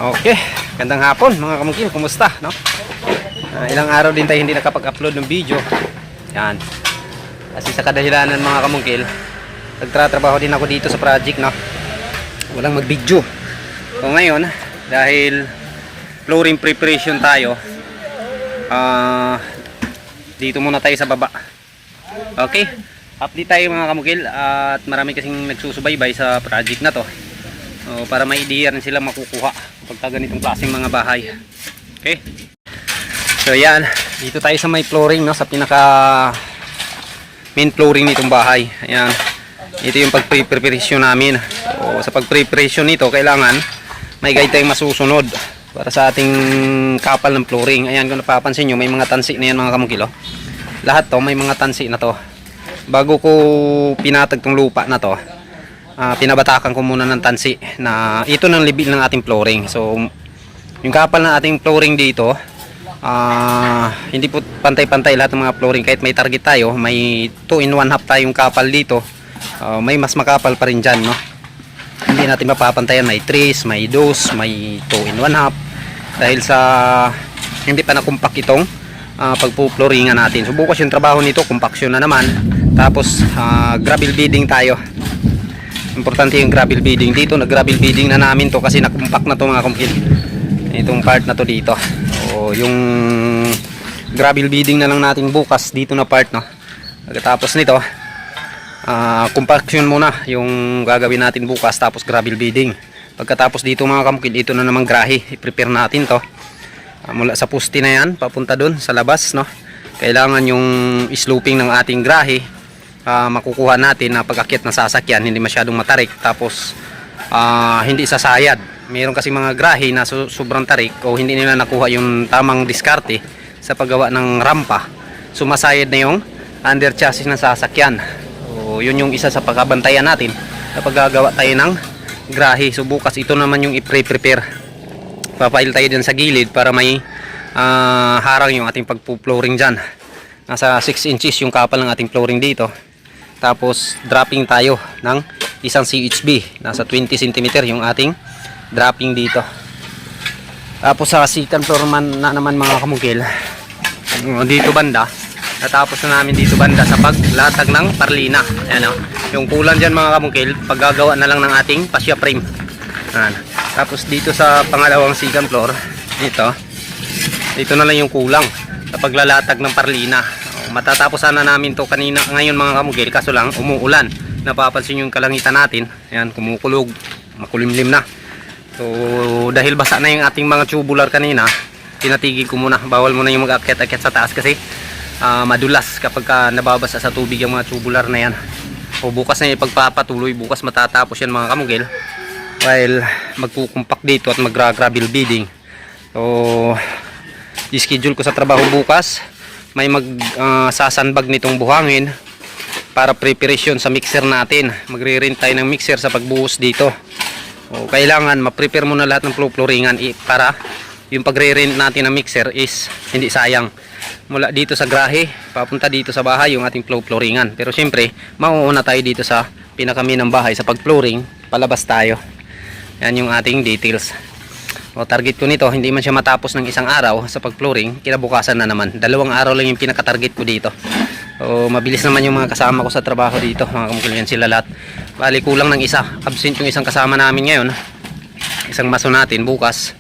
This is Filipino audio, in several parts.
Okay, gandang hapon mga kamungkil, kumusta, no? Ilang araw din tayo hindi nakapag-upload ng video. Yan. Kasi sa kadahilanan mga kamungkil, nagtratrabaho din ako dito sa project, no? Walang mag-video. So ngayon, dahil flooring preparation tayo, dito muna tayo sa baba. Okay, update tayo mga kamungkil, at marami kasing nagsusubaybay sa project na to. Para may idea rin sila makukuha kapag ganitong klaseng mga bahay. Okay, so yan, dito tayo sa may flooring, no? Sa pinaka main flooring nitong bahay. Ayan, ito yung pag-preparation namin. So, sa pag-preparation nito, kailangan may guide tayong masusunod para sa ating kapal ng flooring. Ayan, kung napapansin nyo, may mga tansi na yan mga kamungkilo. Lahat to, may mga tansi na to. Bago ko pinatag tong lupa na to, pinabatakan ko muna ng tansi na ito ng libil ng ating flooring. So yung kapal ng ating flooring dito, hindi po pantay-pantay lahat ng mga flooring. Kahit may target tayo, may 2-in-1/2 tayong kapal dito, may mas makapal pa rin dyan, no? Hindi natin mapapantayan, may 3, may 2, may 2-in-1/2 dahil sa hindi pa nakumpak itong pagpo-flooringan natin. So bukas yung trabaho nito, compaction na naman, tapos gravel beading tayo. Importante yung gravel beading dito. Nag-gravel beading na namin to kasi nakumpak na to mga kumkil, itong part na to dito. So yung gravel beading na lang natin bukas dito na part, no? Pagkatapos nito, compaction muna yung gagawin natin bukas, tapos gravel beading. Pagkatapos dito mga kumkil, ito na naman grahe. I-prepare natin to mula sa puste na yan papunta dun sa labas, no? Kailangan yung sloping ng ating grahe makukuha natin na pag-akyat ng sasakyan, hindi masyadong matarik, tapos hindi sasayad. Meron kasi mga grahe na sobrang tarik o hindi nila nakuha yung tamang diskarte sa paggawa ng rampa, sumasayad na yung under chassis ng sasakyan. So yun yung isa sa pagkabantayan natin kapag gagawa tayo ng grahe. So bukas ito naman yung i-prepare. Papail tayo dyan sa gilid para may harang yung ating pagpo-flooring dyan. Nasa 6 inches yung kapal ng ating flooring dito. Tapos dropping tayo ng isang CHB, nasa 20 cm yung ating dropping dito. Tapos sa second floor na naman mga kamungkil, dito banda, natapos na namin dito banda sa paglatag ng parlina. Ayan, yung kulang dyan mga kamungkil, paggagawa na lang ng ating fascia frame. Ayan. Tapos dito sa pangalawang second floor, dito na lang yung kulang sa paglalatag ng parlina. Matatapos sana namin to kanina, ngayon mga kamugil, kaso lang umuulan. Napapansin yung kalangitan natin, ayan, kumukulog, makulimlim na. So dahil basa na yung ating mga tubular kanina, tinatigil ko muna. Bawal muna yung mag-akyat-akyat sa taas kasi madulas kapag nababasa sa tubig yung mga tubular na yan. O bukas na ipagpapatuloy, bukas matatapos yan mga kamugil, while magkukumpak dito at mag-gravel beading. So i-schedule ko sa trabaho bukas, may sasanbag nitong buhangin para preparation sa mixer natin. Magre-rent tayo ng mixer sa pagbuhos dito. O kailangan ma-prepare muna lahat ng flooringan para yung pagre-rent natin ng mixer is hindi sayang. Mula dito sa grahe papunta dito sa bahay yung ating flooringan. Pero syempre mauuna tayo dito sa pinakami ng bahay sa pag-flooring, palabas tayo. Yan yung ating details. O target ko nito, hindi man siya matapos ng isang araw sa pag-flooring, kinabukasan na naman. 2 araw lang yung pinaka-target ko dito. O mabilis naman yung mga kasama ko sa trabaho dito, mga kamukil, yan sila lahat. Bali kulang ng isa, absent yung isang kasama namin ngayon, isang maso natin. Bukas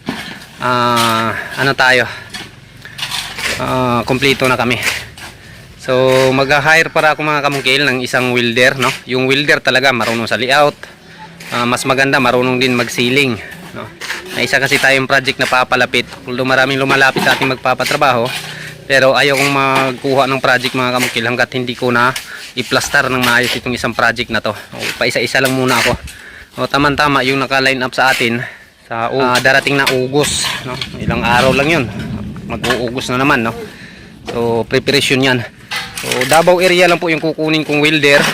kompleto na kami. So mag-hire para ako mga kamukil ng isang welder, no? Yung welder talaga marunong sa layout, mas maganda marunong din mag-ceiling, no? May isa kasi tayong project na papalapit, although maraming lumalapit sa ating magpapatrabaho, pero ayaw kong magkuha ng project mga kamukil hanggat hindi ko na i-plaster ng maayos itong isang project na to. Pa isa-isa lang muna ako. Tama-tama yung naka-line up sa atin sa darating na Ugos, no? Ilang araw lang yun, mag-uugos na naman, no? So preparation yan. So Davao area lang po yung kukunin kong welder.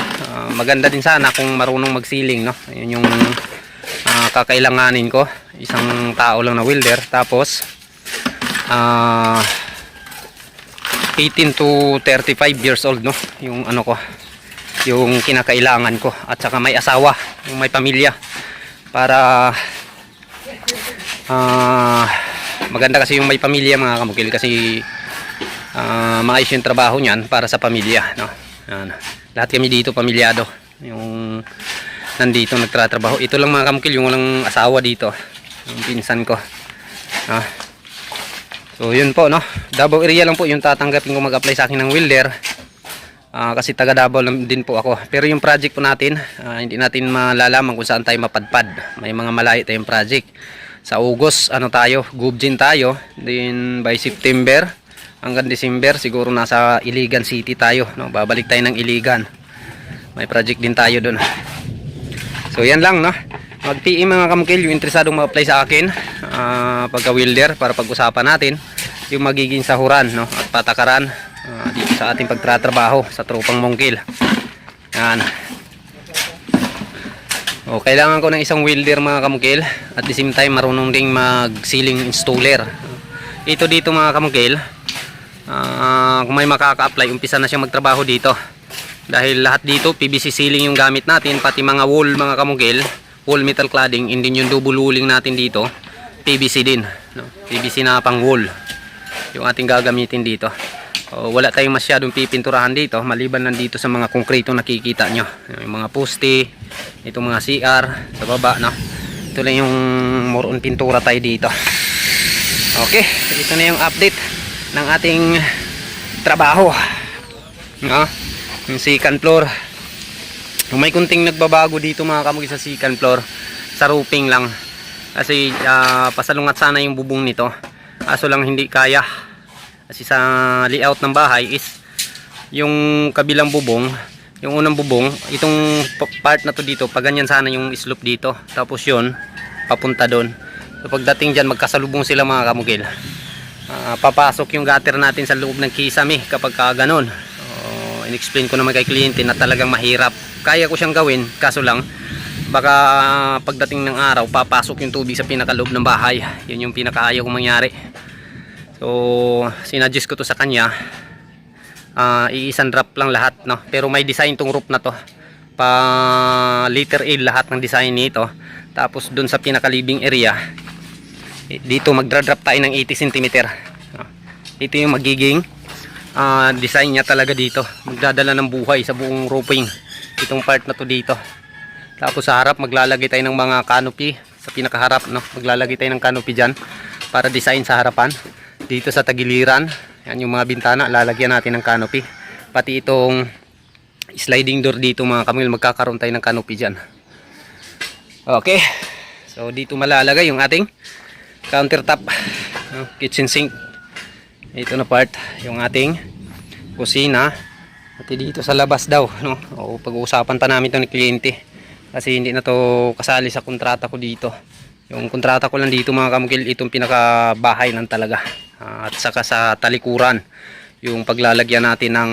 Maganda din sana kung marunong mag-ceiling, no? Yun yung kakailanganin ko, isang tao lang na welder. Tapos 18 to 35 years old, no? Yung ano ko, yung kinakailangan ko, at saka may asawa, yung may pamilya, para Maganda kasi yung may pamilya mga kamukil, kasi maayos yung trabaho niyan para sa pamilya, no? Yan. Lahat kami dito pamilyado, yung nandito nagtatrabaho. Ito lang mga kamukil yung walang asawa dito, yung pinsan ko. So yun po, no? Davao area lang po yung tatanggapin kung mag-apply sa akin ng welder. Kasi taga Davao lang din po ako. Pero yung project po natin, hindi natin malalaman kung saan tayo mapadpad. May mga malayo tayong project. Sa August, Gubjin tayo. Then by September hanggang December, siguro nasa Iligan City tayo, no? Babalik tayo ng Iligan. May project din tayo doon. So yan lang, no? Mag-PM mga kamukil yung interesadong ma-apply sa akin pagka welder, para pag-usapan natin yung magiging sahuran, no? At patakaran dito sa ating pagtatrabaho sa tropang Mongkil. Yan. O, kailangan ko ng isang welder mga kamukil, at the same time marunong ding mag-ceiling installer. Ito dito mga kamukil, kung may makaka-apply, umpisa na siya magtrabaho dito. Dahil lahat dito PVC ceiling yung gamit natin, pati mga wall mga kamukil, wall metal cladding, and din yung double walling natin dito PVC din, no? PVC na pang wall yung ating gagamitin dito. Wala tayong masyadong pipinturahan dito, maliban lang dito sa mga konkreto nakikita nyo, yung mga poste, itong mga CR sa baba, no? Ito lang yung more on pintura tayo dito. Okay, ito na yung update ng ating trabaho, no? Yung second floor, may kunting nagbabago dito mga kamukil sa second floor, sa roofing lang. Kasi pasalungat sana yung bubong nito, kaso lang hindi kaya. Kasi sa layout ng bahay is yung kabilang bubong, yung unang bubong, itong part na to dito, pag ganyan sana yung slope dito, tapos yun papunta doon. So pagdating dyan, magkasalubong sila mga kamukil. Papasok yung gutter natin sa loob ng kisame kapag ganon. In-explain ko naman kay kliyente na talagang mahirap. Kaya ko siyang gawin, kaso lang baka pagdating ng araw papasok yung tubig sa pinakaloob ng bahay. Yun yung pinakaayaw kong mangyari. So sinadjust ko to sa kanya, iisang drop lang lahat, no? Pero may design tong roof na to, pa letter A lahat ng design nito. Tapos dun sa pinaka living area dito magdra-drop tayo ng 80 cm. Ito yung magiging design niya talaga dito, magdadala ng buhay sa buong roofing itong part na to dito. Tapos sa harap maglalagay tayo ng mga canopy sa pinakaharap, no? Maglalagay tayo ng canopy dyan para design sa harapan. Dito sa tagiliran, yan yung mga bintana, lalagyan natin ng canopy. Pati itong sliding door dito mga kamukil, magkakaroon tayo ng canopy dyan. Okay, so dito malalagay yung ating countertop, no? Kitchen sink. Ito na part yung ating kusina. Pati dito sa labas daw, no? O pag-uusapan pa namin ito ni kliyente, kasi hindi na to kasali sa kontrata ko dito. Yung kontrata ko lang dito mga kamukil, itong pinakabahay lang talaga, at saka sa talikuran yung paglalagyan natin ng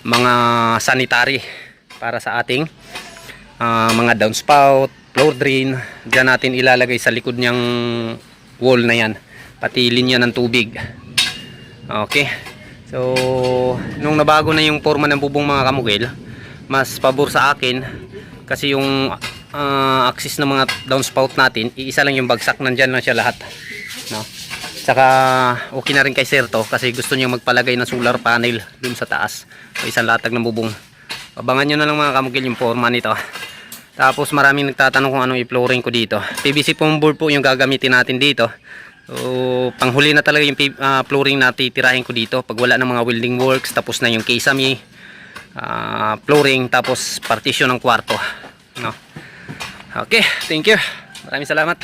mga sanitary para sa ating mga downspout, floor drain. Diyan natin ilalagay sa likod niyang wall na yan, pati linya ng tubig. Okay, so nung nabago na yung forma ng bubong mga kamukil, mas pabor sa akin, kasi yung axis ng mga downspout natin, iisa lang yung bagsak, nandyan lang siya lahat, no? Saka okay na rin kay sir to, kasi gusto niya magpalagay ng solar panel dun sa taas, so isang latag ng bubong. Abangan nyo na lang mga kamukil yung forma nito. Tapos maraming nagtatanong kung anong i-flooring ko dito. PVC foam board po yung gagamitin natin dito. So panghuli na talaga yung flooring na titirahin ko dito pag wala ng mga welding works, tapos na yung kisame, flooring, tapos partition ng kwarto, no? Okay, thank you, maraming salamat.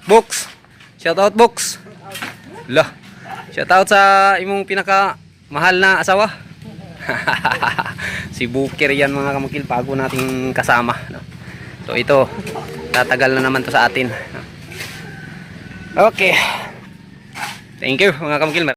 Box, shout out Box. Shout out sa imong pinaka mahal na asawa. Si Booker yan mga kamukil, bago nating kasama, no? So ito, tatagal na naman to sa atin. Okay, thank you mga kamukil.